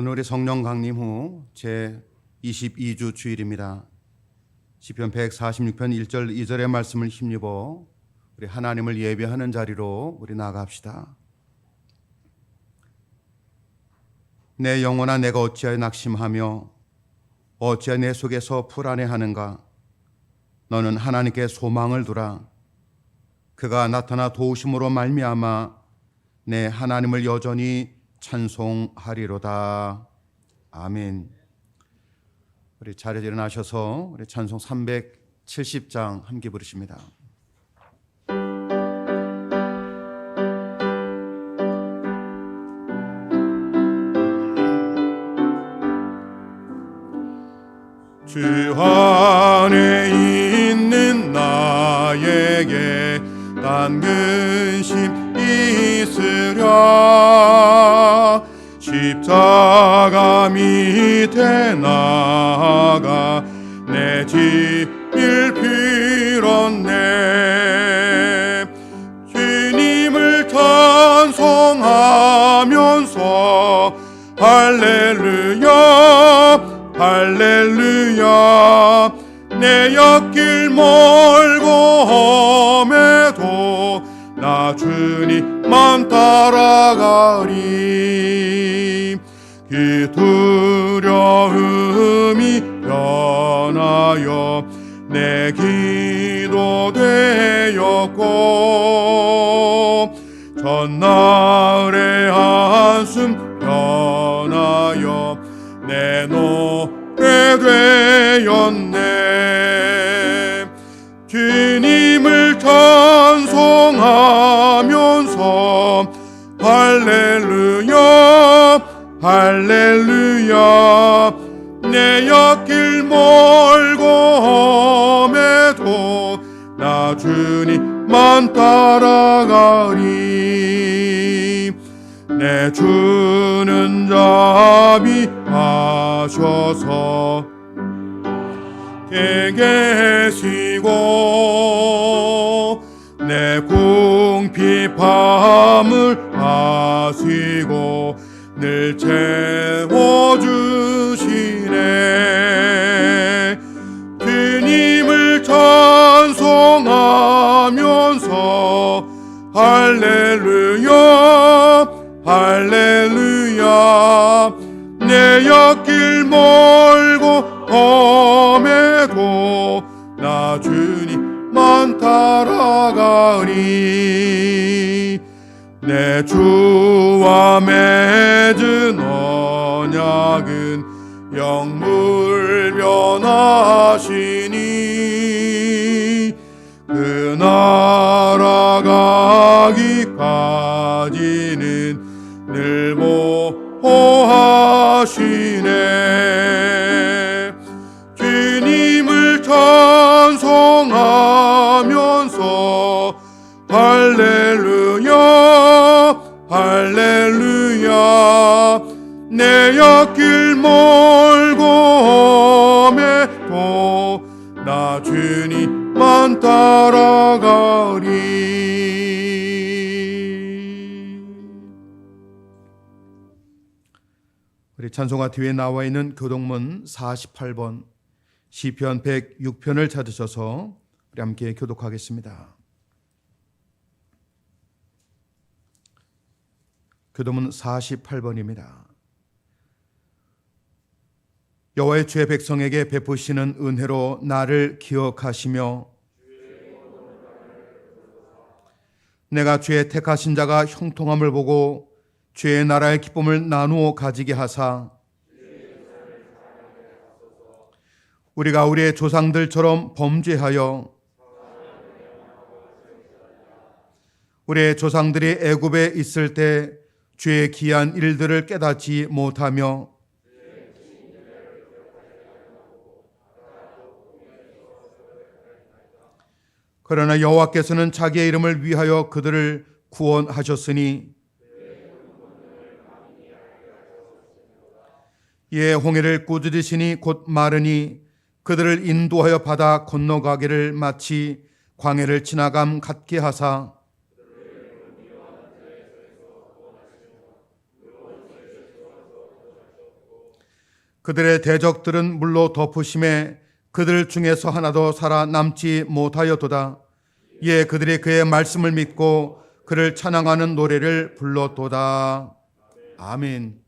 오늘의 성령 강림 후 제 22주 주일입니다. 시편 146편 1절 2절의 말씀을 힘입어 우리 하나님을 예배하는 자리로 우리 나아갑시다. 내 영혼아, 내가 어찌하여 낙심하며 어찌하여 내 속에서 불안해하는가? 너는 하나님께 소망을 두라. 그가 나타나 도우심으로 말미암아 내 하나님을 여전히 찬송하리로다. 아멘. 우리 자리에 일어나셔서 우리 찬송 370장 함께 부르십니다. 주 안에 있는 나에게 단 근심 있으랴. 십자가 밑에 나아가 내 짐을 빌었네. 주님을 찬송하면서 할렐루야 할렐루야. 내 옆길 멀고 험해도 나 주님만 따라가리. 그 두려움이 변하여 내 기도 되었고 전날의 한숨 변하여 내 노래 되었네. 주님을 찬송하면서 할렐루야 할렐루야. 내 옆길 멀고 험해도 나 주님만 따라가리. 내 주는 자비하셔서 계시고 내 궁핍함을 아시고 늘 채워주시네. 주님을 찬송하면서 할렐루야 할렐루야. 내 옆길 멀고 험해도 나 주님만 따라가리. 내 주와 맺은 언약은 영불변하시니 그 나라 가기까지는 늘 보호하시네. 주님을 찬송하면서 할렐루야 할렐루야. 내 옆길 멀고 험해도 나 주님만 따라가리. 우리 찬송가 뒤에 나와 있는 교독문 48번 시편 106편을 찾으셔서 우리 함께 교독하겠습니다. 교독문 48번입니다. 여호와의 주의 백성에게 베푸시는 은혜로 나를 기억하시며 내가 주의 택하신 자가 형통함을 보고 주의 나라의 기쁨을 나누어 가지게 하사 우리가 우리의 조상들처럼 범죄하여 우리의 조상들이 애굽에 있을 때 주의 기이한 일들을 깨닫지 못하며 그러나 여호와께서는 자기의 이름을 위하여 그들을 구원하셨으니 이에 홍해를 꾸짖으시니 곧 마르니 그들을 인도하여 바다 건너가기를 마치 광해를 지나감 같게 하사 그들의 대적들은 물로 덮으심에 그들 중에서 하나도 살아남지 못하였도다. 이에 그들이 그의 말씀을 믿고 그를 찬양하는 노래를 불렀도다. 아멘.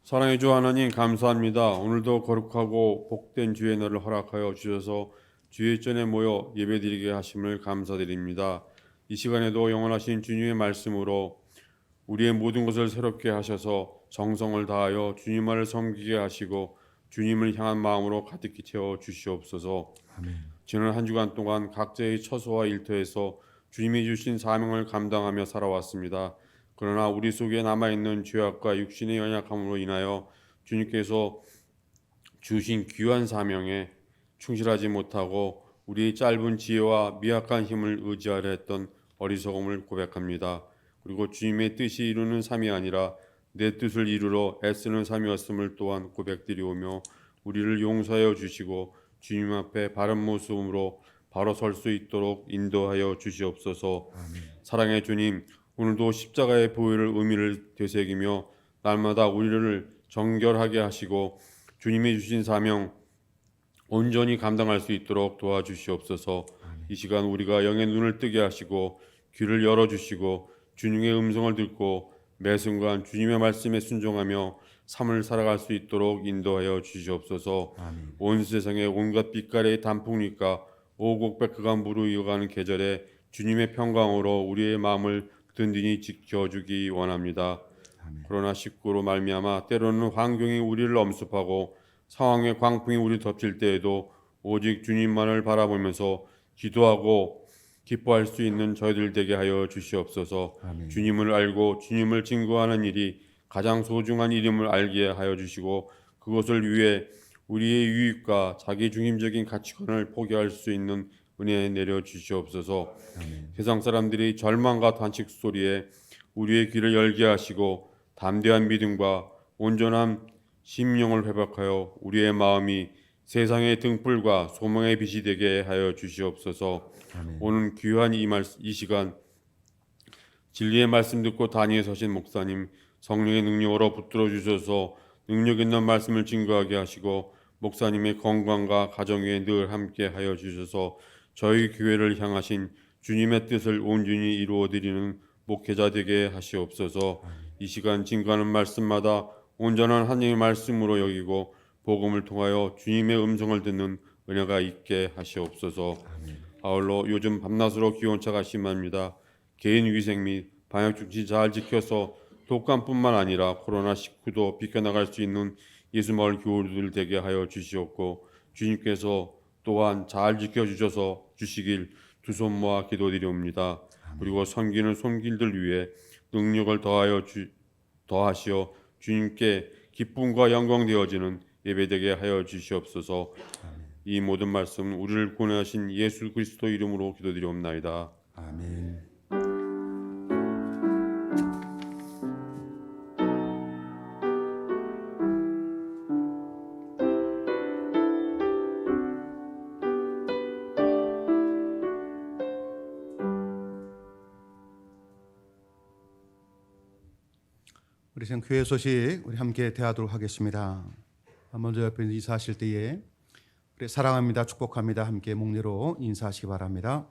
사랑의 주 하나님 감사합니다. 오늘도 거룩하고 복된 주의 날을 허락하여 주셔서 주의 전에 모여 예배드리게 하심을 감사드립니다. 이 시간에도 영원하신 주님의 말씀으로 우리의 모든 것을 새롭게 하셔서 정성을 다하여 주님을 섬기게 하시고 주님을 향한 마음으로 가득히 채워 주시옵소서. 아멘. 지난 한 주간 동안 각자의 처소와 일터에서 주님이 주신 사명을 감당하며 살아왔습니다. 그러나 우리 속에 남아있는 죄악과 육신의 연약함으로 인하여 주님께서 주신 귀한 사명에 충실하지 못하고 우리의 짧은 지혜와 미약한 힘을 의지하려 했던 어리석음을 고백합니다. 그리고 주님의 뜻이 이루는 삶이 아니라 내 뜻을 이루러 애쓰는 삶이었음을 또한 고백드리오며 우리를 용서하여 주시고 주님 앞에 바른 모습으로 바로 설 수 있도록 인도하여 주시옵소서. 아멘. 사랑의 주님, 오늘도 십자가의 보혈의 의미를 되새기며 날마다 우리를 정결하게 하시고 주님이 주신 사명 온전히 감당할 수 있도록 도와주시옵소서. 이 시간 우리가 영의 눈을 뜨게 하시고 귀를 열어주시고 주님의 음성을 듣고 매 순간 주님의 말씀에 순종하며 삶을 살아갈 수 있도록 인도하여 주시옵소서. 아멘. 온 세상에 온갖 빛깔의 단풍잎과 오곡백화가 무르익어가는 계절에 주님의 평강으로 우리의 마음을 든든히 지켜주기 원합니다. 아멘. 코로나 19로 말미암아 때로는 환경이 우리를 엄습하고 상황의 광풍이 우리 덮칠 때에도 오직 주님만을 바라보면서 기도하고 기뻐할 수 있는 저희들 되게 하여 주시옵소서. 아멘. 주님을 알고 주님을 증거하는 일이 가장 소중한 일임을 알게 하여 주시고 그것을 위해 우리의 유익과 자기 중심적인 가치관을 포기할 수 있는 은혜 내려 주시옵소서. 아멘. 세상 사람들이 절망과 단식 소리에 우리의 귀를 열게 하시고 담대한 믿음과 온전한 심령을 회복하여 우리의 마음이 세상의 등불과 소망의 빛이 되게 하여 주시옵소서. 아멘. 오늘 귀한 이 시간 진리의 말씀 듣고 단위에 서신 목사님 성령의 능력으로 붙들어 주셔서 능력 있는 말씀을 증거하게 하시고 목사님의 건강과 가정 위에 늘 함께 하여 주셔서 저희 교회를 향하신 주님의 뜻을 온전히 이루어 드리는 목회자 되게 하시옵소서. 이 시간 증거하는 말씀마다 온전한 하나님의 말씀으로 여기고 복음을 통하여 주님의 음성을 듣는 은혜가 있게 하시옵소서. 아울러 요즘 밤낮으로 기온차가 심합니다. 개인 위생 및 방역 수칙 잘 지켜서 독감뿐만 아니라 코로나19도 비껴나갈 수 있는 예수마을 교우들 되게 하여 주시옵고 주님께서 또한 잘 지켜주셔서 주시길 두 손 모아 기도드리옵니다. 그리고 섬기는 손길들 위해 능력을 더하시어 주님께 기쁨과 영광 되어지는 예배되게 하여 주시옵소서. 이 모든 말씀 우리를 구원하신 예수 그리스도 이름으로 기도드리옵나이다. 아멘. 우리 생 교회 소식 우리 함께 대하도록 하겠습니다. 먼저 옆에 인사하실 때에 우리 사랑합니다, 축복합니다 함께 목례로 인사하시기 바랍니다.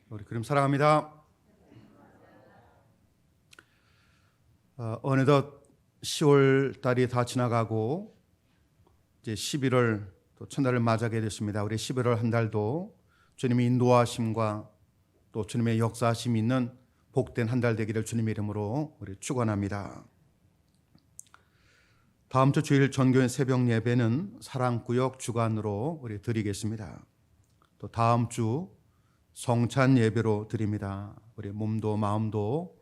우리 그럼 사랑합니다. 어느덧 10월 달이 다 지나가고 이제 11월 또 첫날을 맞이하게 됐습니다. 우리 11월 한 달도 주님의 인도하심과 또 주님의 역사하심이 있는 복된 한 달 되기를 주님의 이름으로 우리 축원합니다. 다음 주 주일 전교회 새벽 예배는 사랑구역 주간으로 우리 드리겠습니다. 또 다음 주 성찬 예배로 드립니다. 우리 몸도 마음도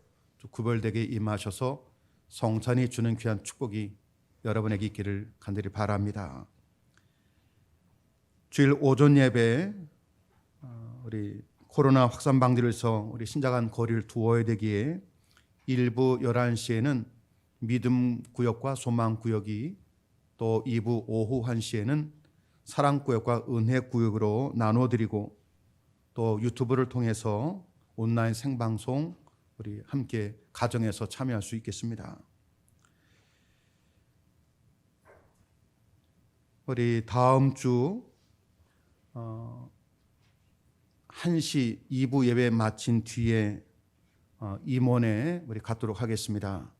구별되게 임하셔서 성찬이 주는 귀한 축복이 여러분에게 있기를 간절히 바랍니다. 주일 오전 예배 우리 코로나 확산 방지를 위해서 우리 신자 간 거리를 두어야 되기에 일부 11시에는 믿음 구역과 소망 구역이 또 2부 오후 1시에는 사랑 구역과 은혜 구역으로 나눠 드리고 또 유튜브를 통해서 온라인 생방송 우리 함께 가정에서 참여할 수 있겠습니다. 우리 다음 주 1시 2부 예배 마친 뒤에 임원에 우리 갖도록 하겠습니다.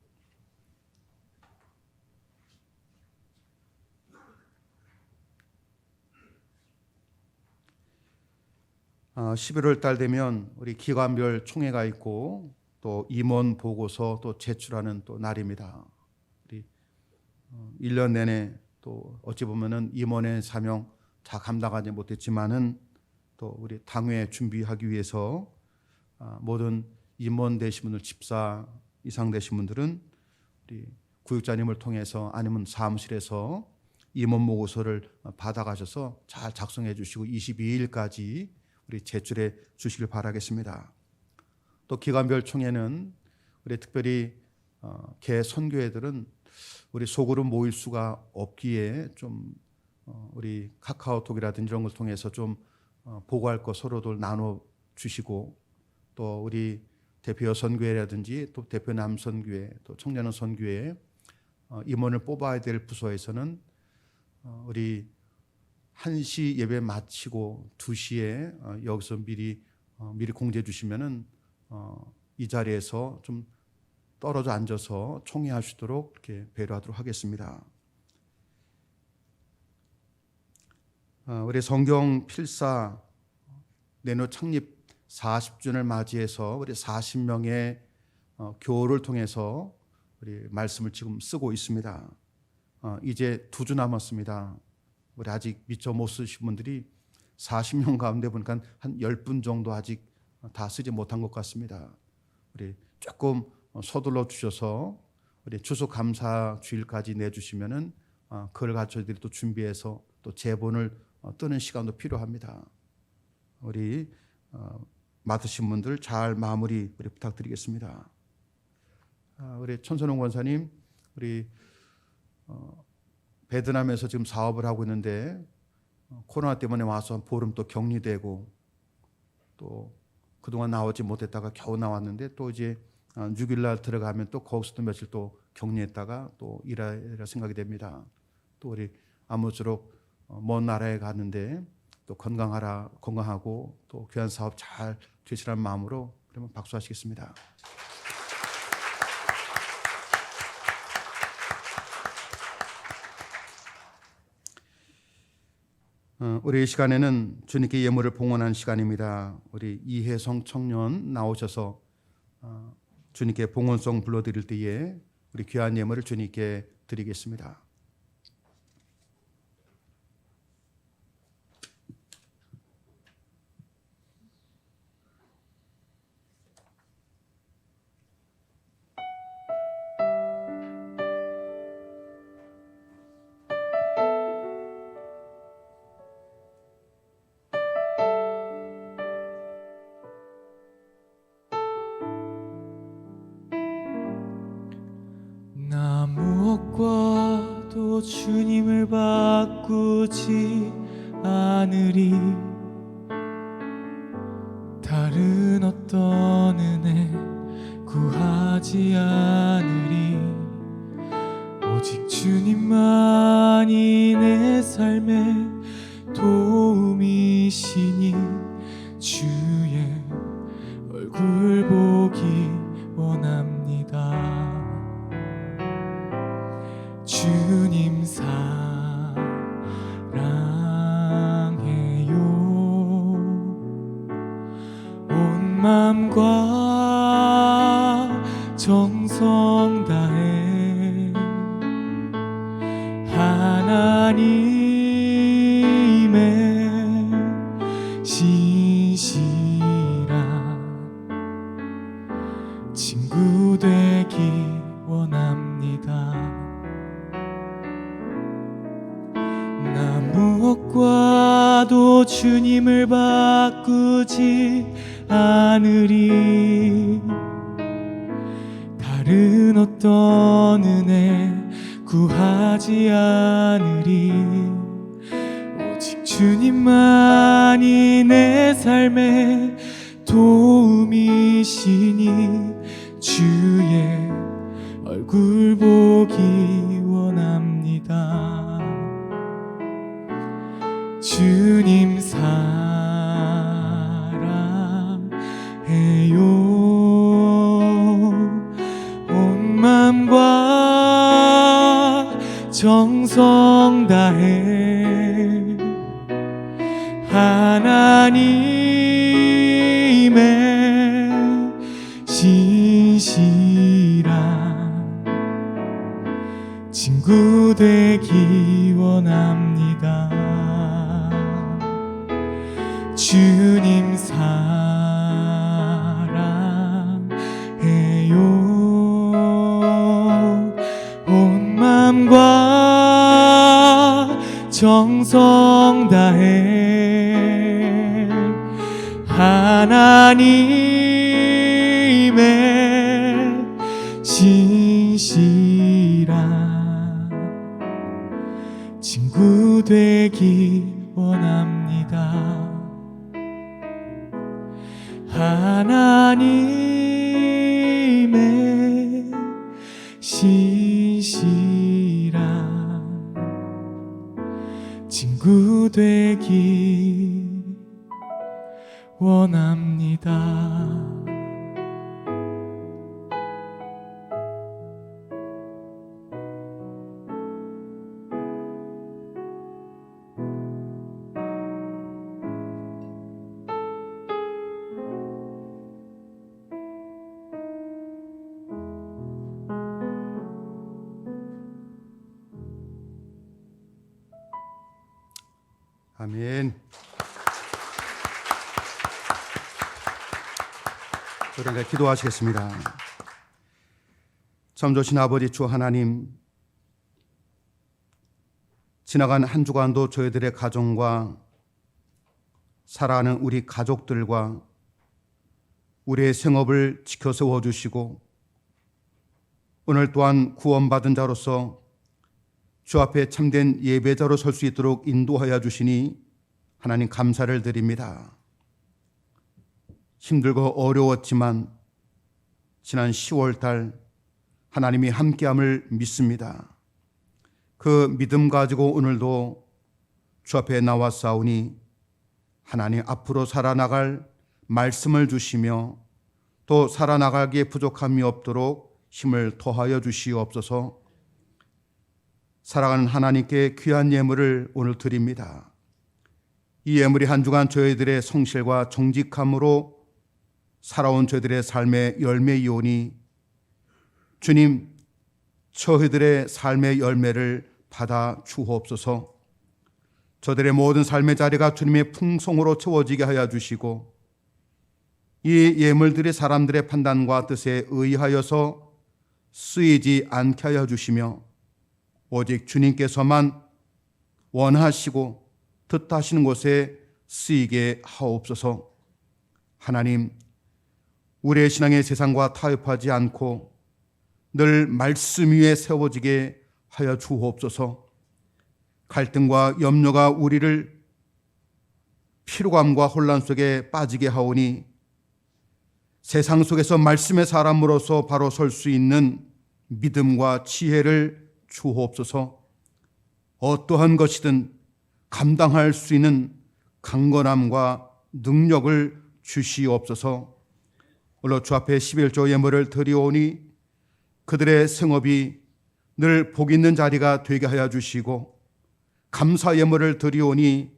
어, 11월 달 되면 우리 기관별 총회가 있고 또 임원 보고서 또 제출하는 또 날입니다. 우리 1년 내내 또 어찌 보면은 임원의 사명 다 감당하지 못했지만은 또 우리 당회 준비하기 위해서 모든 임원 되신 분들, 집사 이상 되신 분들은 우리 구역장님을 통해서 아니면 사무실에서 임원 보고서를 받아가셔서 잘 작성해 주시고 22일까지 우리 제출해 주시길 바라겠습니다. 또 기관별 총회는 우리 특별히 개 선교회들은 우리 소그룹 모일 수가 없기에 좀 우리 카카오톡이라든지 이런 걸 통해서 좀 보고할 거 서로들 나눠 주시고 또 우리 대표 여선교회라든지 또 대표 남선교회 또 청년은 선교회 임원을 뽑아야 될 부서에서는 우리 1시 예배 마치고 2시에 여기서 미리 공지해 주시면은 이 자리에서 좀 떨어져 앉아서 총회할 수 있도록 이렇게 배려하도록 하겠습니다. 우리 성경 필사 내노 창립 40주년을 맞이해서 우리 40명의 교우를 통해서 우리 말씀을 지금 쓰고 있습니다. 이제 2주 남았습니다. 우리 아직 미처 못 쓰신 분들이 40명 가운데 보니까 한 10분 정도 아직 다 쓰지 못한 것 같습니다. 우리 조금 서둘러 주셔서 우리 추수감사 주일까지 내주시면은 그걸 가지고 저희들이 또 준비해서 또 제본을 뜨는 시간도 필요합니다. 우리 맡으신 분들 잘 마무리 우리 부탁드리겠습니다. 우리 천선홍 권사님, 우리 베트남에서 지금 사업을 하고 있는데 코로나 때문에 와서 한 보름 또 격리되고 또 그동안 나오지 못했다가 겨우 나왔는데 또 이제 6일날 들어가면 또 거기서 또 며칠 또 격리했다가 또 일할 생각이 됩니다. 또 우리 아무쪼록 먼 나라에 갔는데 또 건강하고 또 귀한 사업 잘 되시라는 마음으로 그러면 박수하시겠습니다. 우리 이 시간에는 주님께 예물을 봉헌하는 시간입니다. 우리 이혜성 청년 나오셔서 주님께 봉헌송 불러드릴 때에 우리 귀한 예물을 주님께 드리겠습니다. 나 무엇과도 주님을 바꾸지 않으리. 다른 어떤 은혜 구하지 않으리. 오직 주님만이 내 삶의 도움이시니 주의 얼굴 보기 원합니다. 주님 사랑해요. 온 맘과 정성 다해 하나님의 신실한 친구 되기 원합니다. 나 무엇과도 주님을 바꾸지 않으리. 다른 어떤 은혜 구하지 않으리. 오직 주님만이 내 삶의 도움이시니 주의 얼굴 보기 원합니다. 주님 사랑해요. 온 맘과 정성 다해 하나님의 신실한 친구 되기 원합니다. 주님 사랑해요. 온 맘과 정성 다해 하나님의 신실한 친구 되기 원합니다. 하나님의 신실한 친구 되기 원합니다. 아멘. 저를 기도하시겠습니다. 참 좋으신 아버지 주 하나님, 지나간 한 주간도 저희들의 가정과 사랑하는 우리 가족들과 우리의 생업을 지켜 세워주시고 오늘 또한 구원받은 자로서 주 앞에 참된 예배자로 설 수 있도록 인도하여 주시니 하나님 감사를 드립니다. 힘들고 어려웠지만 지난 10월 달 하나님이 함께함을 믿습니다. 그 믿음 가지고 오늘도 주 앞에 나왔사오니 하나님 앞으로 살아나갈 말씀을 주시며 또 살아나가기에 부족함이 없도록 힘을 더하여 주시옵소서. 사랑하는 하나님께 귀한 예물을 오늘 드립니다. 이 예물이 한 주간 저희들의 성실과 정직함으로 살아온 저희들의 삶의 열매이오니 주님, 저희들의 삶의 열매를 받아 주옵소서. 저들의 모든 삶의 자리가 주님의 풍성으로 채워지게 하여 주시고 이 예물들이 사람들의 판단과 뜻에 의하여서 쓰이지 않게 하여 주시며 오직 주님께서만 원하시고 뜻하시는 곳에 쓰이게 하옵소서. 하나님, 우리의 신앙의 세상과 타협하지 않고 늘 말씀 위에 세워지게 하여 주옵소서. 갈등과 염려가 우리를 피로감과 혼란 속에 빠지게 하오니 세상 속에서 말씀의 사람으로서 바로 설 수 있는 믿음과 지혜를 주옵소서. 어떠한 것이든 감당할 수 있는 강건함과 능력을 주시옵소서. 오늘 주 앞에 11조 예물을 드리오니 그들의 생업이 늘 복 있는 자리가 되게 하여 주시고 감사 예물을 드리오니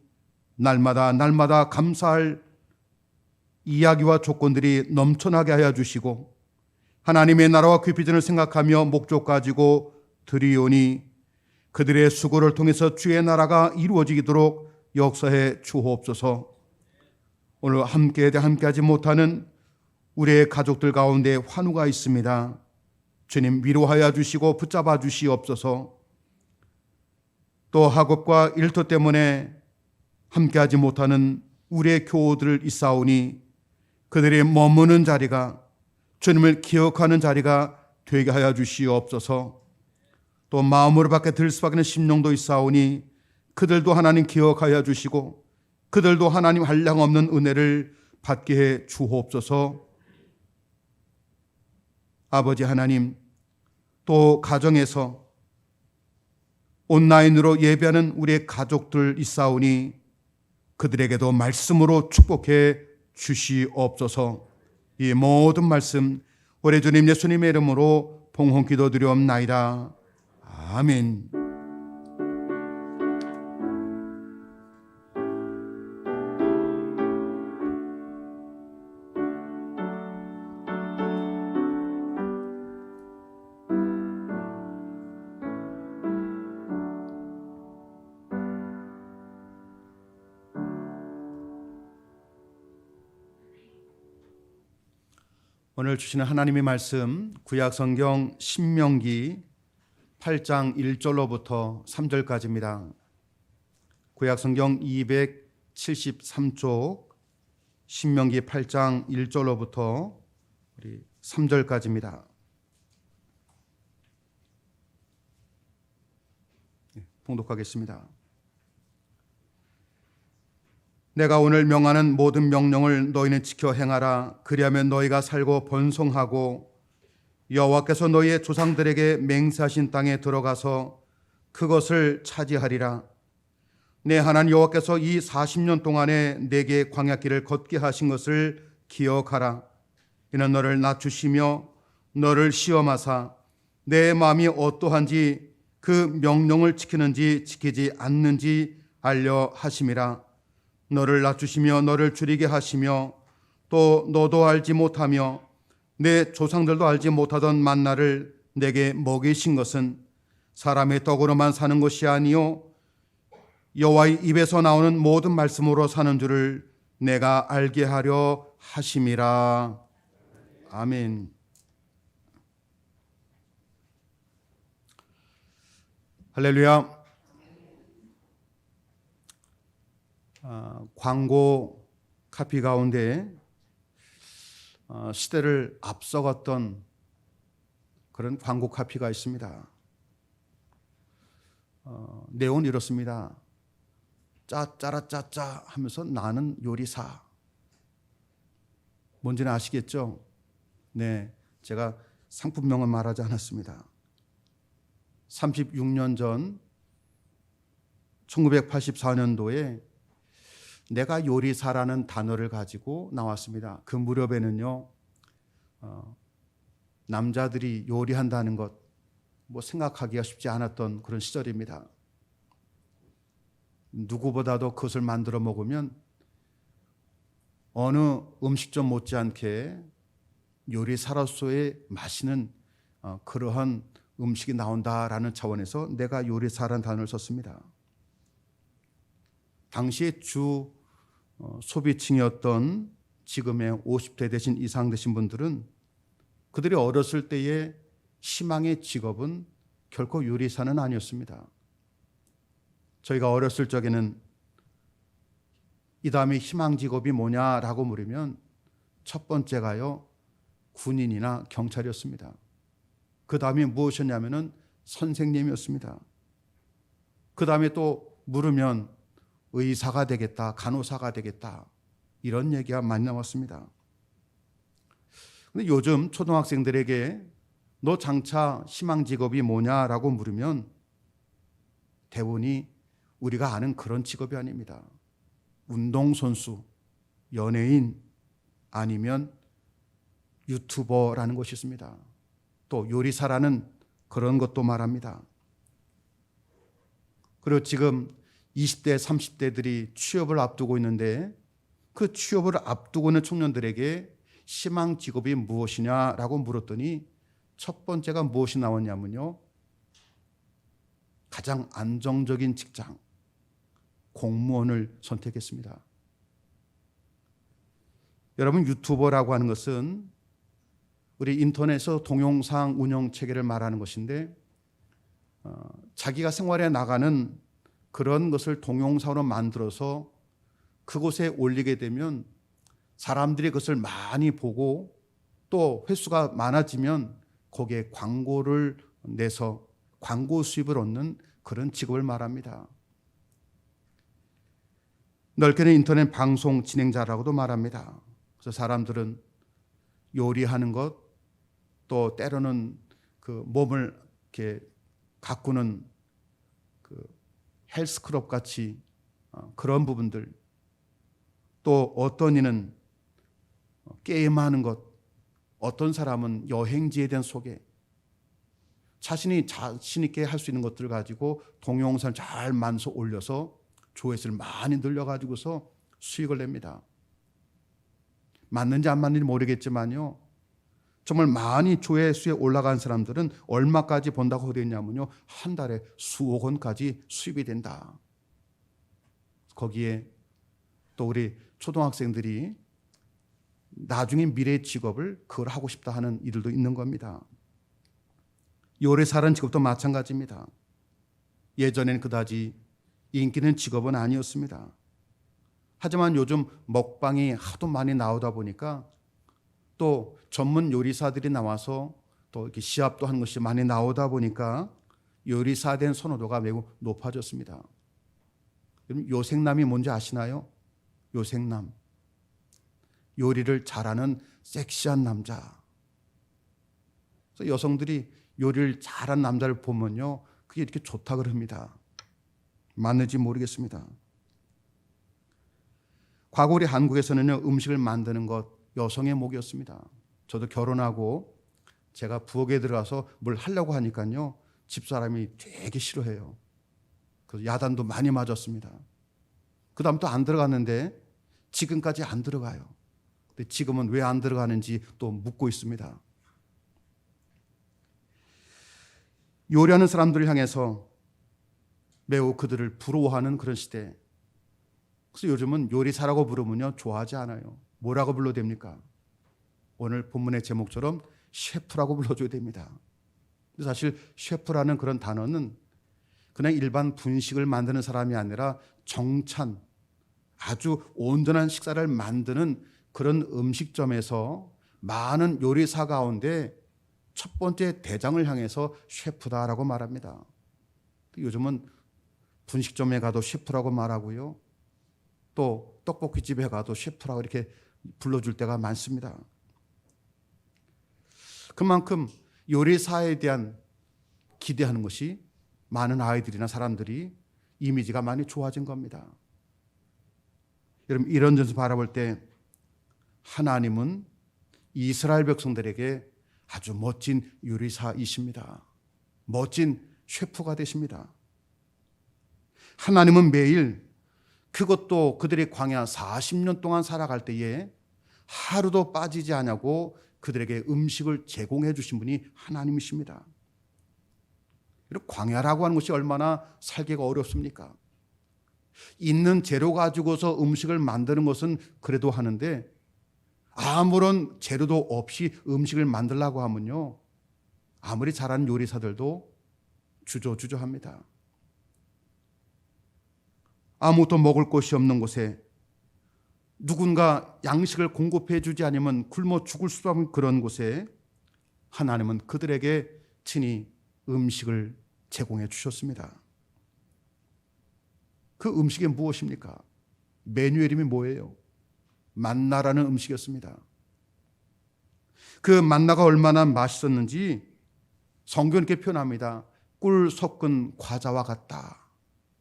날마다 감사할 이야기와 조건들이 넘쳐나게 하여 주시고 하나님의 나라와 그 비전을 생각하며 목적 가지고 드리오니 그들의 수고를 통해서 주의 나라가 이루어지도록 역사해 주옵소서. 오늘 함께하지 못하는 우리의 가족들 가운데 환우가 있습니다. 주님 위로하여 주시고 붙잡아 주시옵소서. 또 학업과 일터 때문에 함께하지 못하는 우리의 교우들 있사오니 그들이 머무는 자리가 주님을 기억하는 자리가 되게 하여 주시옵소서. 또 마음으로 밖에 들 수밖에 없는 심령도 있사오니 그들도 하나님 기억하여 주시고 그들도 하나님 한량없는 은혜를 받게 해 주옵소서. 아버지 하나님, 또 가정에서 온라인으로 예배하는 우리의 가족들 있사오니 그들에게도 말씀으로 축복해 주시옵소서. 이 모든 말씀 우리 주님 예수님의 이름으로 봉헌 기도드리옵나이다. 아멘. 오늘 주시는 하나님의 말씀 구약성경 신명기 8장 1절로부터 3절까지입니다. 구약성경 273쪽 신명기 8장 1절로부터 3절까지입니다. 봉독하겠습니다. 내가 오늘 명하는 모든 명령을 너희는 지켜 행하라. 그리하면 너희가 살고 번성하고 여호와께서 너희의 조상들에게 맹세하신 땅에 들어가서 그것을 차지하리라. 내 하나님 여호와께서 이 40년 동안에 내게 광야길을 걷게 하신 것을 기억하라. 이는 너를 낮추시며 너를 시험하사 내 마음이 어떠한지 그 명령을 지키는지 지키지 않는지 알려 하심이라. 너를 낮추시며 너를 줄이게 하시며 또 너도 알지 못하며 내 조상들도 알지 못하던 만나를 내게 먹이신 것은 사람의 떡으로만 사는 것이 아니요 여호와의 입에서 나오는 모든 말씀으로 사는 줄을 내가 알게 하려 하심이라. 아멘. 할렐루야. 광고 카피 가운데 시대를 앞서갔던 그런 광고 카피가 있습니다. 내용은 이렇습니다. 짜짜라짜짜 하면서 나는 요리사. 뭔지는 아시겠죠? 네, 제가 상품명은 말하지 않았습니다. 36년 전 1984년도에 내가 요리사라는 단어를 가지고 나왔습니다. 그 무렵에는요, 남자들이 요리한다는 것 뭐 생각하기가 쉽지 않았던 그런 시절입니다. 누구보다도 그것을 만들어 먹으면 어느 음식점 못지않게 요리사로서의 맛있는 그러한 음식이 나온다라는 차원에서 내가 요리사라는 단어를 썼습니다. 당시의 주 소비층이었던 지금의 50대 되신 이상 되신 분들은 그들이 어렸을 때의 희망의 직업은 결코 요리사는 아니었습니다. 저희가 어렸을 적에는 이 다음에 희망 직업이 뭐냐라고 물으면 첫 번째가요, 군인이나 경찰이었습니다. 그 다음에 무엇이었냐면은 선생님이었습니다. 그 다음에 또 물으면 의사가 되겠다, 간호사가 되겠다, 이런 얘기가 많이 나왔습니다. 근데 요즘 초등학생들에게 너 장차 희망 직업이 뭐냐라고 물으면 대부분이 우리가 아는 그런 직업이 아닙니다. 운동선수, 연예인, 아니면 유튜버라는 것이 있습니다. 또 요리사라는 그런 것도 말합니다. 그리고 지금 20대, 30대들이 취업을 앞두고 있는데 그 취업을 앞두고 있는 청년들에게 희망 직업이 무엇이냐라고 물었더니 첫 번째가 무엇이 나왔냐면요. 가장 안정적인 직장, 공무원을 선택했습니다. 여러분, 유튜버라고 하는 것은 우리 인터넷에서 동영상 운영 체계를 말하는 것인데 자기가 생활에 나가는 그런 것을 동영상으로 만들어서 그곳에 올리게 되면 사람들이 그것을 많이 보고 또 횟수가 많아지면 거기에 광고를 내서 광고 수입을 얻는 그런 직업을 말합니다. 넓게는 인터넷 방송 진행자라고도 말합니다. 그래서 사람들은 요리하는 것, 또 때로는 그 몸을 이렇게 가꾸는 그 헬스클럽 같이 그런 부분들, 또 어떤 이는 게임하는 것, 어떤 사람은 여행지에 대한 소개, 자신이 자신 있게 할 수 있는 것들을 가지고 동영상을 잘 만들어서 올려서 조회수를 많이 늘려가지고서 수익을 냅니다. 맞는지 안 맞는지 모르겠지만요, 정말 많이 조회수에 올라간 사람들은 얼마까지 번다고 되어 있냐면요, 한 달에 수억 원까지 수입이 된다. 거기에 또 우리 초등학생들이 나중에 미래의 직업을 그걸 하고 싶다 하는 이들도 있는 겁니다. 요리사라는 직업도 마찬가지입니다. 예전에는 그다지 인기 있는 직업은 아니었습니다. 하지만 요즘 먹방이 하도 많이 나오다 보니까 또 전문 요리사들이 나와서 또 이렇게 시합도 하는 것이 많이 나오다 보니까 요리사에 대한 선호도가 매우 높아졌습니다. 여러분, 요생남이 뭔지 아시나요? 요생남. 요리를 잘하는 섹시한 남자. 그래서 여성들이 요리를 잘하는 남자를 보면요, 그게 이렇게 좋다 그럽니다. 맞는지 모르겠습니다. 과거 우리 한국에서는요, 음식을 만드는 것 여성의 몫이었습니다. 저도 결혼하고 제가 부엌에 들어가서 뭘 하려고 하니까요, 집사람이 되게 싫어해요. 그래서 야단도 많이 맞았습니다. 그 다음 또 안 들어갔는데 지금까지 안 들어가요. 근데 지금은 왜 안 들어가는지 또 묻고 있습니다. 요리하는 사람들을 향해서 매우 그들을 부러워하는 그런 시대. 그래서 요즘은 요리사라고 부르면요, 좋아하지 않아요. 뭐라고 불러야 됩니까? 오늘 본문의 제목처럼 셰프라고 불러줘야 됩니다. 근데 사실 셰프라는 그런 단어는 그냥 일반 분식을 만드는 사람이 아니라 정찬, 아주 온전한 식사를 만드는 그런 음식점에서 많은 요리사 가운데 첫 번째 대장을 향해서 셰프다라고 말합니다. 요즘은 분식점에 가도 셰프라고 말하고요, 또 떡볶이집에 가도 셰프라고 이렇게 불러줄 때가 많습니다. 그만큼 요리사에 대한 기대하는 것이 많은 아이들이나 사람들이 이미지가 많이 좋아진 겁니다. 여러분, 이런 점에서 바라볼 때 하나님은 이스라엘 백성들에게 아주 멋진 요리사이십니다. 멋진 셰프가 되십니다. 하나님은 매일, 그것도 그들의 광야 40년 동안 살아갈 때에 하루도 빠지지 않냐고 그들에게 음식을 제공해 주신 분이 하나님이십니다. 광야라고 하는 것이 얼마나 살기가 어렵습니까? 있는 재료 가지고서 음식을 만드는 것은 그래도 하는데 아무런 재료도 없이 음식을 만들려고 하면요, 아무리 잘하는 요리사들도 주저주저합니다. 아무것도 먹을 곳이 없는 곳에 누군가 양식을 공급해 주지 않으면 굶어 죽을 수 없는 그런 곳에 하나님은 그들에게 친히 음식을 제공해 주셨습니다. 그 음식이 무엇입니까? 메뉴 이름이 뭐예요? 만나라는 음식이었습니다. 그 만나가 얼마나 맛있었는지 성경은 이렇게 표현합니다. 꿀 섞은 과자와 같다.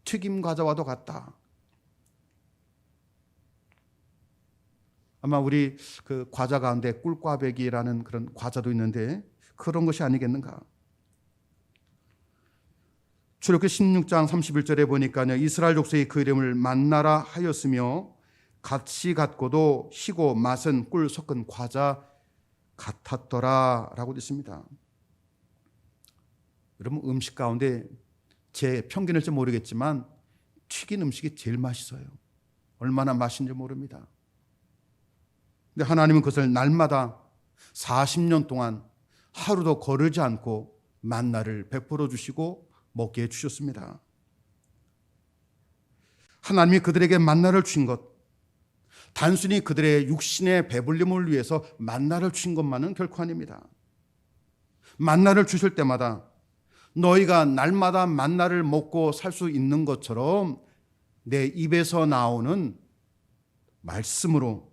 튀김 과자와도 같다. 아마 우리 그 과자 가운데 꿀꽈배기라는 그런 과자도 있는데 그런 것이 아니겠는가? 출애굽기 16장 31절에 보니까요, 이스라엘 족속이 그 이름을 만나라 하였으며 갓이 같고도 희고 맛은 꿀 섞은 과자 같았더라라고 있습니다. 여러분, 음식 가운데 제 편견일지 모르겠지만 튀긴 음식이 제일 맛있어요. 얼마나 맛있는지 모릅니다. 근데 하나님은 그것을 날마다 40년 동안 하루도 거르지 않고 만나를 베풀어 주시고 먹게 해주셨습니다. 하나님이 그들에게 만나를 주신 것, 단순히 그들의 육신의 배불림을 위해서 만나를 주신 것만은 결코 아닙니다. 만나를 주실 때마다 너희가 날마다 만나를 먹고 살 수 있는 것처럼 내 입에서 나오는 말씀으로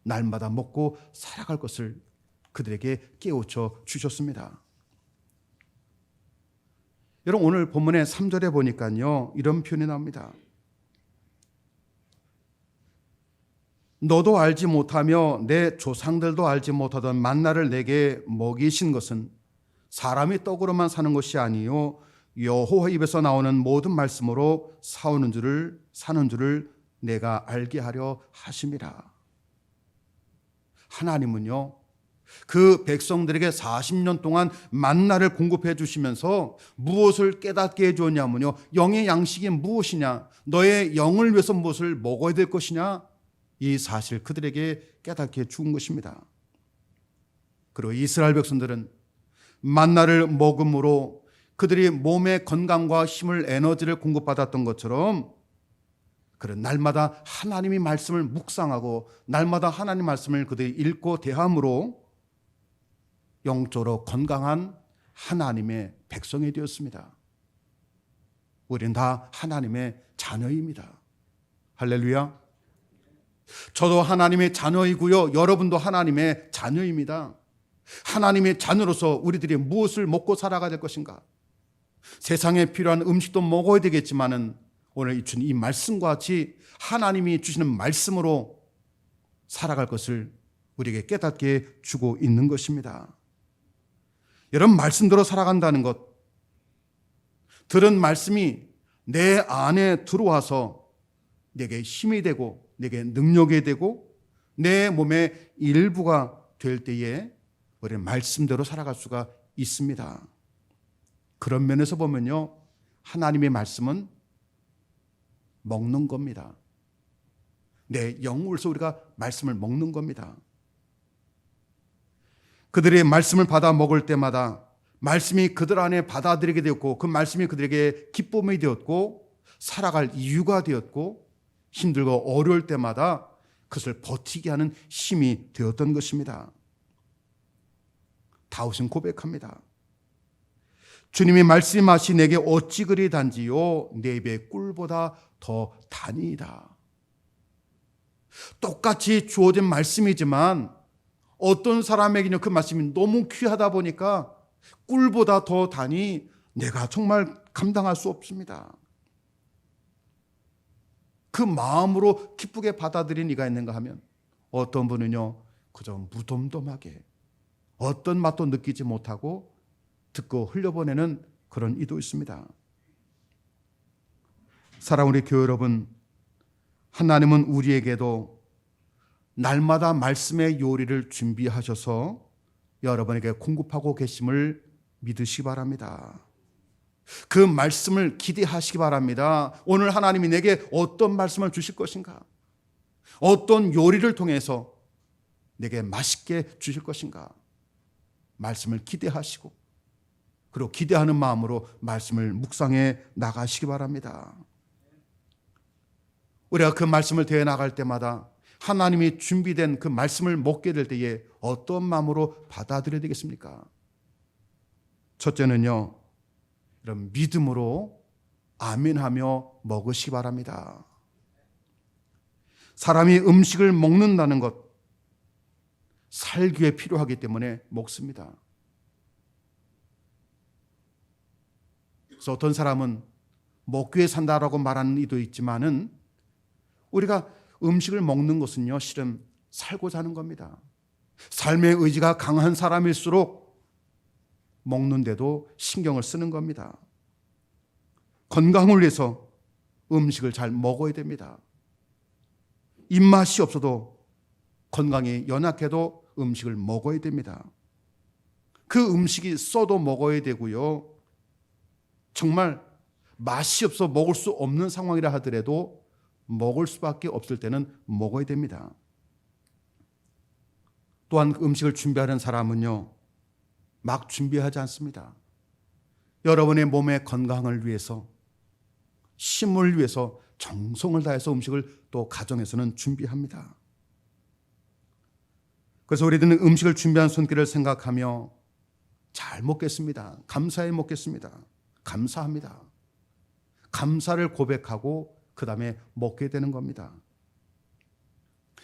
날마다 먹고 살아갈 것을 그들에게 깨우쳐 주셨습니다. 여러분, 오늘 본문의 3절에 보니까요, 이런 표현이 나옵니다. 너도 알지 못하며 내 조상들도 알지 못하던 만나를 내게 먹이신 것은 사람이 떡으로만 사는 것이 아니요 여호와 입에서 나오는 모든 말씀으로 사는 줄을 내가 알게 하려 하심이라. 하나님은요, 그 백성들에게 40년 동안 만나를 공급해 주시면서 무엇을 깨닫게 해 주었냐면요, 영의 양식이 무엇이냐, 너의 영을 위해서 무엇을 먹어야 될 것이냐, 이 사실 그들에게 깨닫게 준 것입니다. 그리고 이스라엘 백성들은 만나를 먹음으로 그들이 몸의 건강과 힘을, 에너지를 공급받았던 것처럼 그런 날마다 하나님의 말씀을 묵상하고 날마다 하나님 말씀을 그들이 읽고 대함으로 영적으로 건강한 하나님의 백성이 되었습니다. 우리는 다 하나님의 자녀입니다. 할렐루야. 저도 하나님의 자녀이고요, 여러분도 하나님의 자녀입니다. 하나님의 자녀로서 우리들이 무엇을 먹고 살아가야 될 것인가? 세상에 필요한 음식도 먹어야 되겠지만은 오늘 주신 이 말씀과 같이 하나님이 주시는 말씀으로 살아갈 것을 우리에게 깨닫게 주고 있는 것입니다. 여러분, 말씀대로 살아간다는 것, 들은 말씀이 내 안에 들어와서 내게 힘이 되고 내게 능력이 되고 내 몸의 일부가 될 때에 우리는 말씀대로 살아갈 수가 있습니다. 그런 면에서 보면요, 하나님의 말씀은 먹는 겁니다. 내 영으로서 우리가 말씀을 먹는 겁니다. 그들의 말씀을 받아 먹을 때마다 말씀이 그들 안에 받아들이게 되었고 그 말씀이 그들에게 기쁨이 되었고 살아갈 이유가 되었고 힘들고 어려울 때마다 그것을 버티게 하는 힘이 되었던 것입니다. 다윗은 고백합니다. 주님의 말씀하시 내게 어찌 그리 단지요 내 입에 꿀보다 더 단이다. 똑같이 주어진 말씀이지만 어떤 사람에게는 그 말씀이 너무 귀하다 보니까 꿀보다 더 단이 내가 정말 감당할 수 없습니다. 그 마음으로 기쁘게 받아들인 이가 있는가 하면 어떤 분은요 그저 무덤덤하게 어떤 맛도 느끼지 못하고 듣고 흘려보내는 그런 이도 있습니다. 사랑하는 우리 교회 여러분, 하나님은 우리에게도 날마다 말씀의 요리를 준비하셔서 여러분에게 공급하고 계심을 믿으시기 바랍니다. 그 말씀을 기대하시기 바랍니다. 오늘 하나님이 내게 어떤 말씀을 주실 것인가? 어떤 요리를 통해서 내게 맛있게 주실 것인가? 말씀을 기대하시고 그리고 기대하는 마음으로 말씀을 묵상해 나가시기 바랍니다. 우리가 그 말씀을 대해 나갈 때마다 하나님이 준비된 그 말씀을 먹게 될 때에 어떤 마음으로 받아들여야 되겠습니까? 첫째는요, 이런 믿음으로 아멘하며 먹으시기 바랍니다. 사람이 음식을 먹는다는 것, 살기 위해 필요하기 때문에 먹습니다. 그래서 어떤 사람은 먹기 위해 산다라고 말하는 이도 있지만은 우리가 음식을 먹는 것은요, 실은 살고자 하는 겁니다. 삶의 의지가 강한 사람일수록 먹는데도 신경을 쓰는 겁니다. 건강을 위해서 음식을 잘 먹어야 됩니다. 입맛이 없어도 건강이 연약해도 음식을 먹어야 됩니다. 그 음식이 써도 먹어야 되고요. 정말 맛이 없어 먹을 수 없는 상황이라 하더라도 먹을 수밖에 없을 때는 먹어야 됩니다. 또한 음식을 준비하는 사람은요, 막 준비하지 않습니다. 여러분의 몸의 건강을 위해서, 심을 위해서 정성을 다해서 음식을 또 가정에서는 준비합니다. 그래서 우리들은 음식을 준비한 손길을 생각하며 잘 먹겠습니다. 감사해 먹겠습니다. 감사합니다. 감사를 고백하고 그 다음에 먹게 되는 겁니다.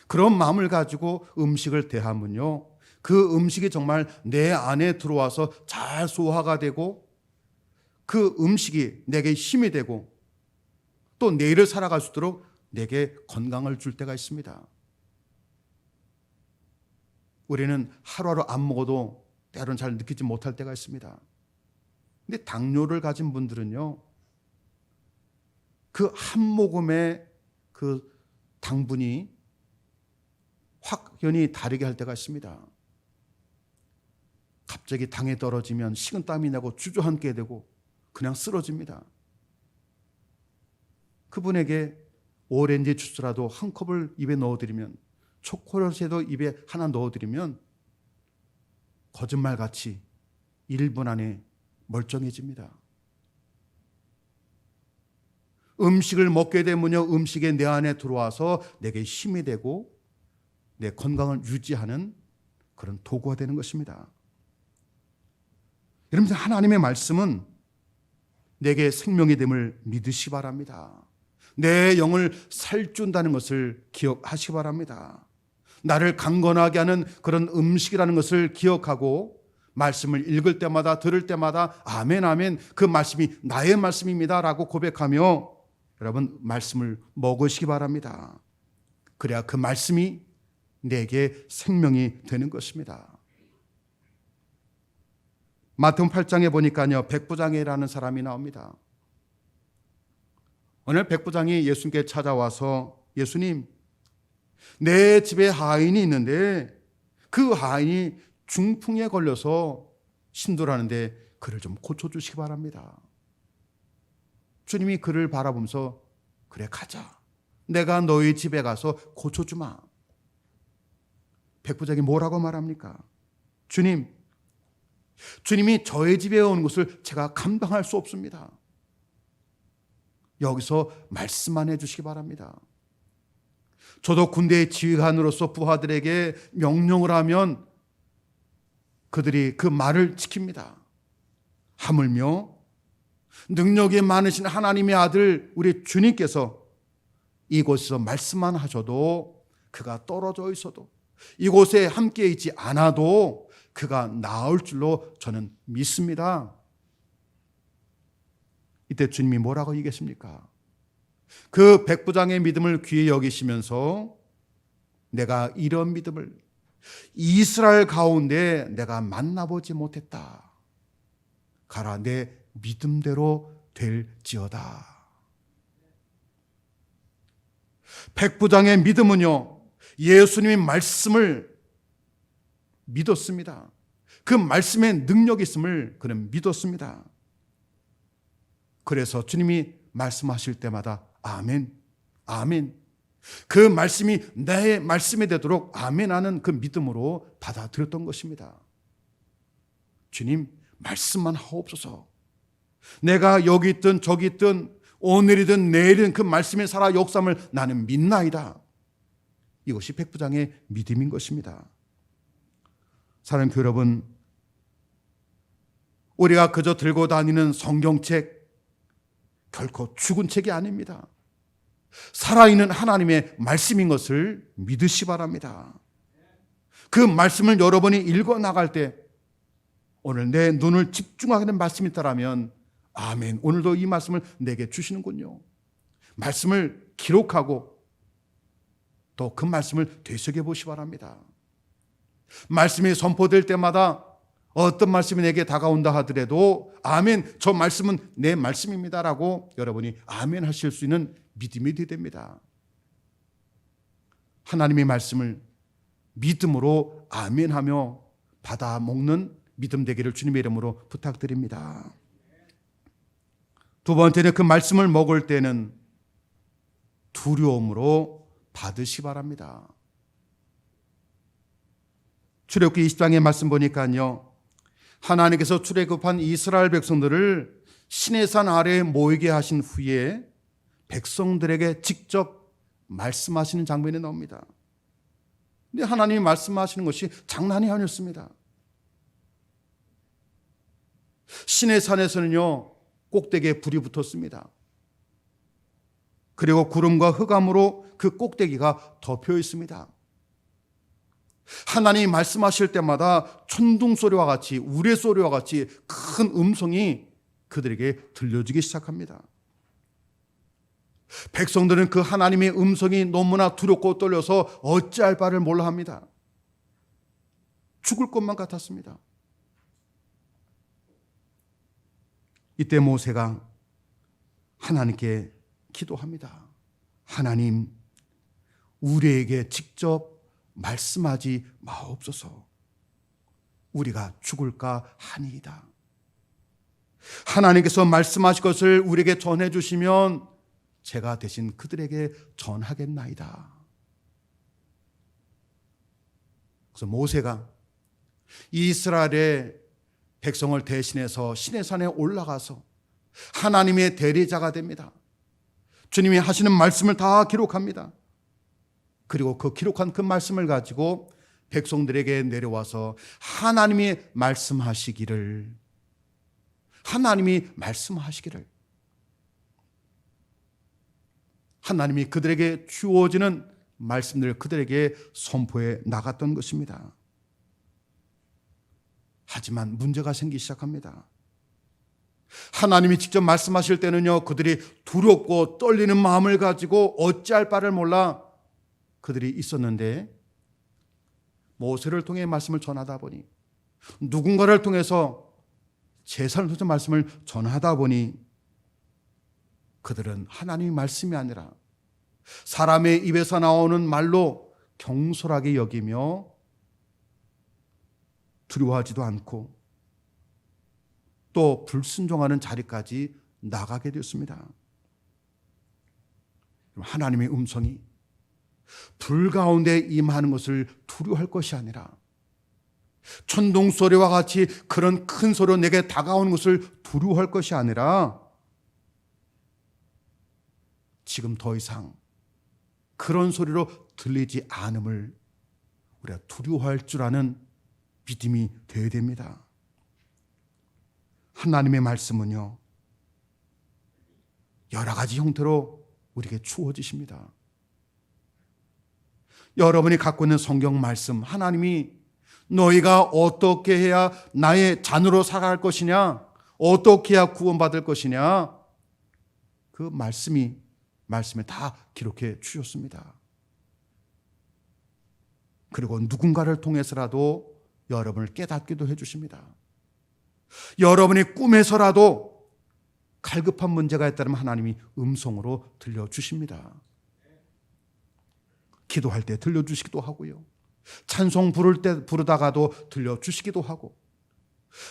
그런 마음을 가지고 음식을 대하면요, 그 음식이 정말 내 안에 들어와서 잘 소화가 되고 그 음식이 내게 힘이 되고 또 내일을 살아갈 수 있도록 내게 건강을 줄 때가 있습니다. 우리는 하루하루 안 먹어도 때로는 잘 느끼지 못할 때가 있습니다. 근데 당뇨를 가진 분들은요, 그 한 모금의 그 당분이 확연히 다르게 할 때가 있습니다. 갑자기 당이 떨어지면 식은땀이 나고 주저앉게 되고 그냥 쓰러집니다. 그분에게 오렌지 주스라도 한 컵을 입에 넣어드리면, 초콜릿에도 입에 하나 넣어드리면 거짓말같이 1분 안에 멀쩡해집니다. 음식을 먹게 되면요, 음식이 내 안에 들어와서 내게 힘이 되고 내 건강을 유지하는 그런 도구가 되는 것입니다. 여러분, 하나님의 말씀은 내게 생명이 됨을 믿으시 바랍니다. 내 영을 살준다는 것을 기억하시기 바랍니다. 나를 강건하게 하는 그런 음식이라는 것을 기억하고 말씀을 읽을 때마다 들을 때마다 아멘 아멘, 그 말씀이 나의 말씀입니다 라고 고백하며 여러분 말씀을 먹으시기 바랍니다. 그래야 그 말씀이 내게 생명이 되는 것입니다. 마태복음 8장에 보니까요, 백부장이라는 사람이 나옵니다. 오늘 백부장이 예수님께 찾아와서, 예수님, 내 집에 하인이 있는데 그 하인이 중풍에 걸려서 신도라는데 그를 좀 고쳐주시기 바랍니다. 주님이 그를 바라보면서, 그래 가자, 내가 너희 집에 가서 고쳐주마. 백부장이 뭐라고 말합니까? 주님이 저의 집에 오는 것을 제가 감당할 수 없습니다. 여기서 말씀만 해주시기 바랍니다. 저도 군대의 지휘관으로서 부하들에게 명령을 하면 그들이 그 말을 지킵니다. 하물며 능력이 많으신 하나님의 아들 우리 주님께서 이곳에서 말씀만 하셔도, 그가 떨어져 있어도, 이곳에 함께 있지 않아도 그가 나을 줄로 저는 믿습니다. 이때 주님이 뭐라고 얘기했습니까? 그 백부장의 믿음을 귀히 여기시면서, 내가 이런 믿음을 이스라엘 가운데 내가 만나보지 못했다. 가라, 내 믿음대로 될지어다. 백부장의 믿음은요, 예수님의 말씀을 믿었습니다. 그 말씀에 능력이 있음을 그는 믿었습니다. 그래서 주님이 말씀하실 때마다 아멘, 아멘, 그 말씀이 내 말씀이 되도록 아멘 하는 그 믿음으로 받아들였던 것입니다. 주님, 말씀만 하옵소서. 내가 여기 있든 저기 있든 오늘이든 내일은 그 말씀의 살아 역사함을 나는 믿나이다. 이것이 백부장의 믿음인 것입니다. 사랑하는 교회 여러분, 우리가 그저 들고 다니는 성경책, 결코 죽은 책이 아닙니다. 살아있는 하나님의 말씀인 것을 믿으시 바랍니다. 그 말씀을 여러분이 읽어나갈 때 오늘 내 눈을 집중하는 말씀이 있다면 아멘, 오늘도 이 말씀을 내게 주시는군요. 말씀을 기록하고 또 그 말씀을 되새겨 보시 바랍니다. 말씀이 선포될 때마다 어떤 말씀이 내게 다가온다 하더라도 아멘, 저 말씀은 내 말씀입니다라고 여러분이 아멘 하실 수 있는 믿음이 되어야 됩니다. 하나님의 말씀을 믿음으로 아멘하며 받아 먹는 믿음 되기를 주님의 이름으로 부탁드립니다. 두 번째는 그 말씀을 먹을 때는 두려움으로 받으시 바랍니다. 출애굽기 20장의 말씀 보니까요, 하나님께서 출애굽한 이스라엘 백성들을 시내산 아래에 모이게 하신 후에 백성들에게 직접 말씀하시는 장면이 나옵니다. 근데 하나님이 말씀하시는 것이 장난이 아니었습니다. 시내산에서는요, 꼭대기에 불이 붙었습니다. 그리고 구름과 흑암으로 그 꼭대기가 덮여 있습니다. 하나님이 말씀하실 때마다 천둥 소리와 같이, 우레 소리와 같이 큰 음성이 그들에게 들려지기 시작합니다. 백성들은 그 하나님의 음성이 너무나 두렵고 떨려서 어찌할 바를 몰라 합니다. 죽을 것만 같았습니다. 이때 모세가 하나님께 기도합니다. 하나님, 우리에게 직접 말씀하지 마옵소서. 우리가 죽을까 하니이다. 하나님께서 말씀하실 것을 우리에게 전해 주시면 제가 대신 그들에게 전하겠나이다. 그래서 모세가 이스라엘의 백성을 대신해서 시내산에 올라가서 하나님의 대리자가 됩니다. 주님이 하시는 말씀을 다 기록합니다. 그리고 그 기록한 그 말씀을 가지고 백성들에게 내려와서 하나님이 말씀하시기를 하나님이 그들에게 주어지는 말씀들을 그들에게 선포해 나갔던 것입니다. 하지만 문제가 생기기 시작합니다. 하나님이 직접 말씀하실 때는요, 그들이 두렵고 떨리는 마음을 가지고 어찌할 바를 몰라 그들이 있었는데, 모세를 통해 말씀을 전하다 보니, 누군가를 통해서 제사를 통해서 말씀을 전하다 보니 그들은 하나님의 말씀이 아니라 사람의 입에서 나오는 말로 경솔하게 여기며 두려워하지도 않고 또 불순종하는 자리까지 나가게 되었습니다. 하나님의 음성이 불 가운데 임하는 것을 두려워할 것이 아니라 천둥 소리와 같이 그런 큰 소리로 내게 다가오는 것을 두려워할 것이 아니라 지금 더 이상 그런 소리로 들리지 않음을 우리가 두려워할 줄 아는 믿음이 되어야 됩니다. 하나님의 말씀은요, 여러 가지 형태로 우리에게 주어지십니다. 여러분이 갖고 있는 성경 말씀, 하나님이 너희가 어떻게 해야 나의 자녀로 살아갈 것이냐, 어떻게 해야 구원받을 것이냐, 그 말씀에 다 기록해 주셨습니다. 그리고 누군가를 통해서라도 여러분을 깨닫기도 해주십니다. 여러분이 꿈에서라도 갈급한 문제가 있다면 하나님이 음성으로 들려주십니다. 기도할 때 들려주시기도 하고요, 찬송 부르다가도 들려주시기도 하고,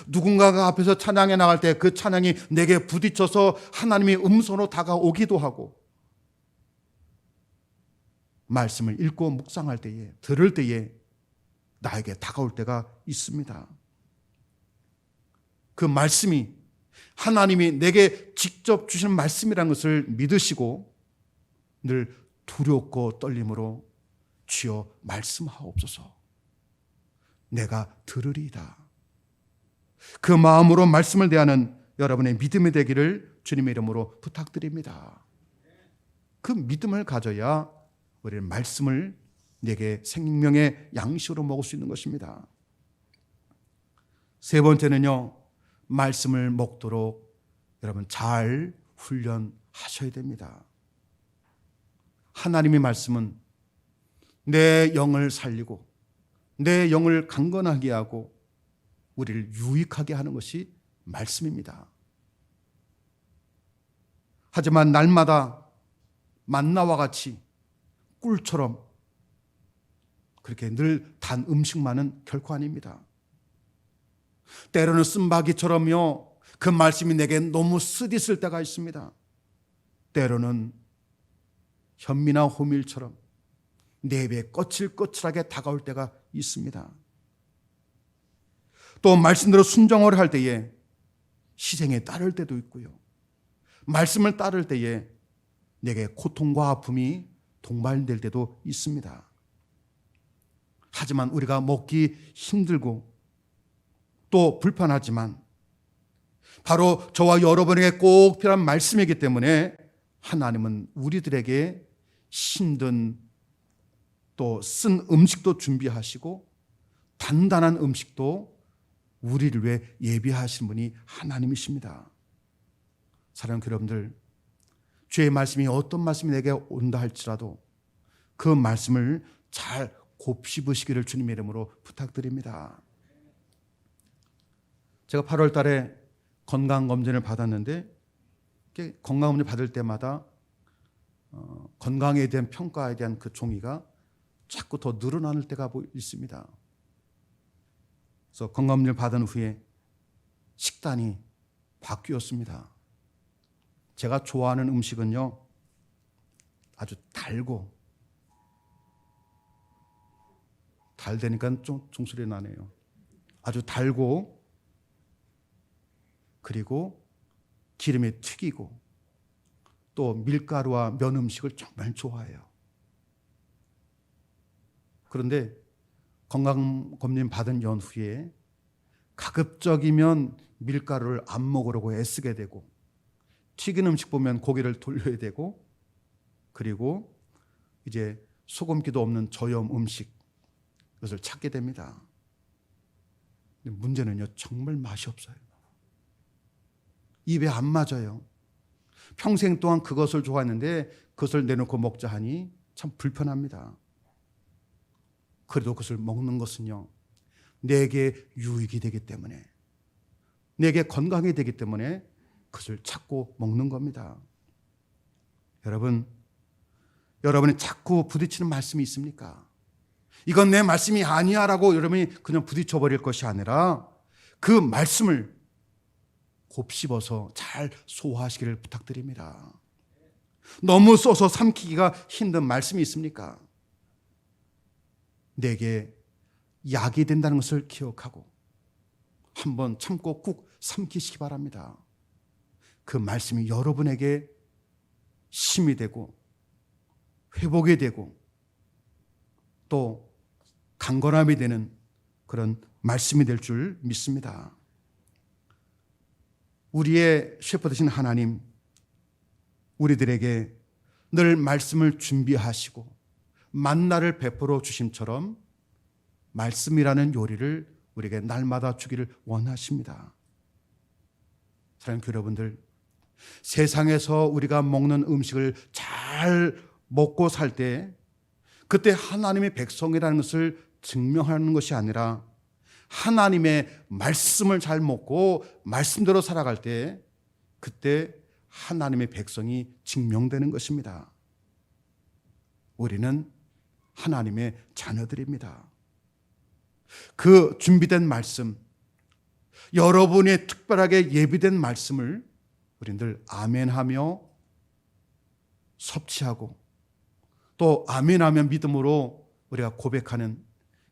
누군가가 앞에서 찬양해 나갈 때 그 찬양이 내게 부딪혀서 하나님의 음성으로 다가오기도 하고, 말씀을 읽고 묵상할 때에, 들을 때에 나에게 다가올 때가 있습니다. 그 말씀이 하나님이 내게 직접 주시는 말씀이라는 것을 믿으시고 늘 두렵고 떨림으로 주여 말씀하옵소서, 내가 들으리이다, 그 마음으로 말씀을 대하는 여러분의 믿음이 되기를 주님의 이름으로 부탁드립니다. 그 믿음을 가져야 우리는 말씀을 내게 생명의 양식으로 먹을 수 있는 것입니다. 세 번째는요, 말씀을 먹도록 여러분 잘 훈련하셔야 됩니다. 하나님의 말씀은 내 영을 살리고 내 영을 강건하게 하고 우리를 유익하게 하는 것이 말씀입니다. 하지만 날마다 만나와 같이 꿀처럼 그렇게 늘 단 음식만은 결코 아닙니다. 때로는 쓴바귀처럼요, 그 말씀이 내게 너무 쓰디쓸 때가 있습니다. 때로는 현미나 호밀처럼 내 입에 거칠거칠하게 다가올 때가 있습니다. 또 말씀대로 순종을 할 때에 희생에 따를 때도 있고요. 말씀을 따를 때에 내게 고통과 아픔이 동반될 때도 있습니다. 하지만 우리가 먹기 힘들고 또 불편하지만 바로 저와 여러분에게 꼭 필요한 말씀이기 때문에 하나님은 우리들에게 힘든 또 쓴 음식도 준비하시고 단단한 음식도 우리를 위해 예비하신 분이 하나님이십니다. 사랑하는 여러분들, 주의 말씀이 어떤 말씀이 내게 온다 할지라도 그 말씀을 잘 곱씹으시기를 주님의 이름으로 부탁드립니다. 제가 8월 달에 건강검진을 받았는데 건강검진 받을 때마다 건강에 대한 평가에 대한 그 종이가 자꾸 더 늘어나는 때가 있습니다. 그래서 건강검진을 받은 후에 식단이 바뀌었습니다. 제가 좋아하는 음식은요, 아주 달되니까 좀 종소리 나네요. 아주 달고 그리고 기름에 튀기고 또 밀가루와 면 음식을 정말 좋아해요. 그런데 건강검진 받은 연후에 가급적이면 밀가루를 안 먹으려고 애쓰게 되고 튀긴 음식 보면 고개를 돌려야 되고 그리고 이제 소금기도 없는 저염 음식 이것을 찾게 됩니다. 근데 문제는요, 정말 맛이 없어요. 입에 안 맞아요. 평생 동안 그것을 좋아했는데 그것을 내놓고 먹자 하니 참 불편합니다. 그래도 그것을 먹는 것은요, 내게 유익이 되기 때문에, 내게 건강이 되기 때문에 그것을 찾고 먹는 겁니다. 여러분이 자꾸 부딪히는 말씀이 있습니까? 이건 내 말씀이 아니야 라고 여러분이 그냥 부딪혀버릴 것이 아니라 그 말씀을 곱씹어서 잘 소화하시기를 부탁드립니다. 너무 써서 삼키기가 힘든 말씀이 있습니까? 내게 약이 된다는 것을 기억하고 한번 참고 꾹 삼키시기 바랍니다. 그 말씀이 여러분에게 힘이 되고 회복이 되고 또 강건함이 되는 그런 말씀이 될 줄 믿습니다. 우리의 셰퍼 되신 하나님, 우리들에게 늘 말씀을 준비하시고 만나를 베풀어 주심처럼 말씀이라는 요리를 우리에게 날마다 주기를 원하십니다. 사랑하는 여러분들, 세상에서 우리가 먹는 음식을 잘 먹고 살 때 그때 하나님의 백성이라는 것을 증명하는 것이 아니라 하나님의 말씀을 잘 먹고 말씀대로 살아갈 때 그때 하나님의 백성이 증명되는 것입니다. 우리는 하나님의 자녀들입니다. 그 준비된 말씀, 여러분의 특별하게 예비된 말씀을 우리들 아멘하며 섭취하고 또 아멘하며 믿음으로 우리가 고백하는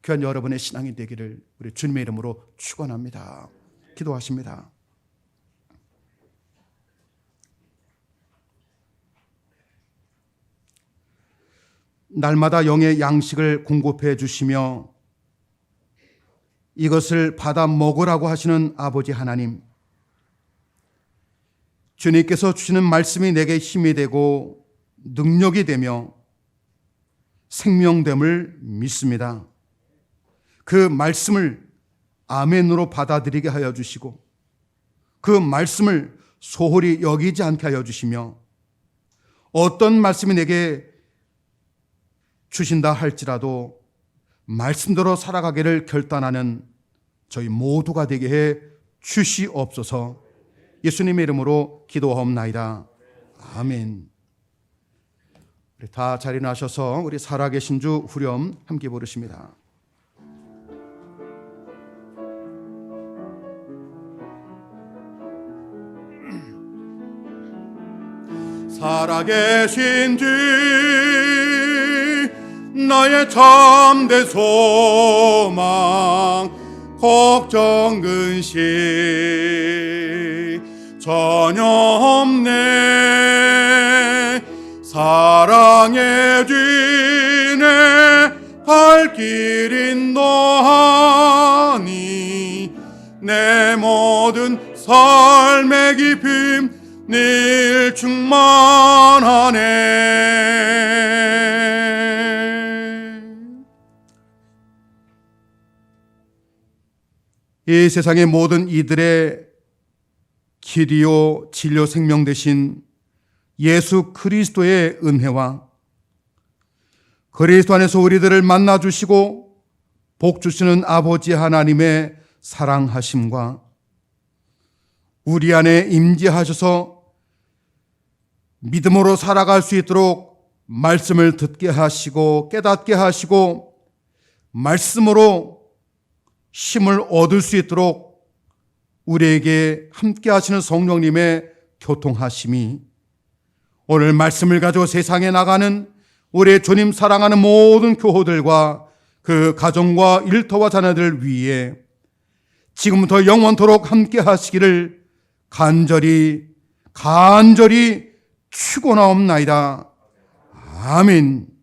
귀한 여러분의 신앙이 되기를 우리 주님의 이름으로 축원합니다. 기도하십니다. 날마다 영의 양식을 공급해 주시며 이것을 받아 먹으라고 하시는 아버지 하나님, 주님께서 주시는 말씀이 내게 힘이 되고 능력이 되며 생명됨을 믿습니다. 그 말씀을 아멘으로 받아들이게 하여 주시고 그 말씀을 소홀히 여기지 않게 하여 주시며 어떤 말씀이 내게 주신다 할지라도 말씀대로 살아가기를 결단하는 저희 모두가 되게 해 주시옵소서. 예수님의 이름으로 기도하옵나이다. 아멘. 우리 다 자리 나셔서 우리 살아계신 주 후렴 함께 부르십니다. 살아계신 주 나의 참된 소망 걱정 근심 전혀 없네. 사랑해 주네 갈 길 인도하니 내 모든 삶의 기쁨 늘 충만하네. 이 세상의 모든 이들의 길이요 진료 생명 되신 예수 그리스도의 은혜와 그리스도 안에서 우리들을 만나주시고 복 주시는 아버지 하나님의 사랑하심과 우리 안에 임재하셔서 믿음으로 살아갈 수 있도록 말씀을 듣게 하시고 깨닫게 하시고 말씀으로 힘을 얻을 수 있도록 우리에게 함께 하시는 성령님의 교통하심이 오늘 말씀을 가지고 세상에 나가는 우리 주님 사랑하는 모든 교우들과 그 가정과 일터와 자녀들 위해 지금부터 영원토록 함께 하시기를 간절히 축원하옵나이다. 아멘.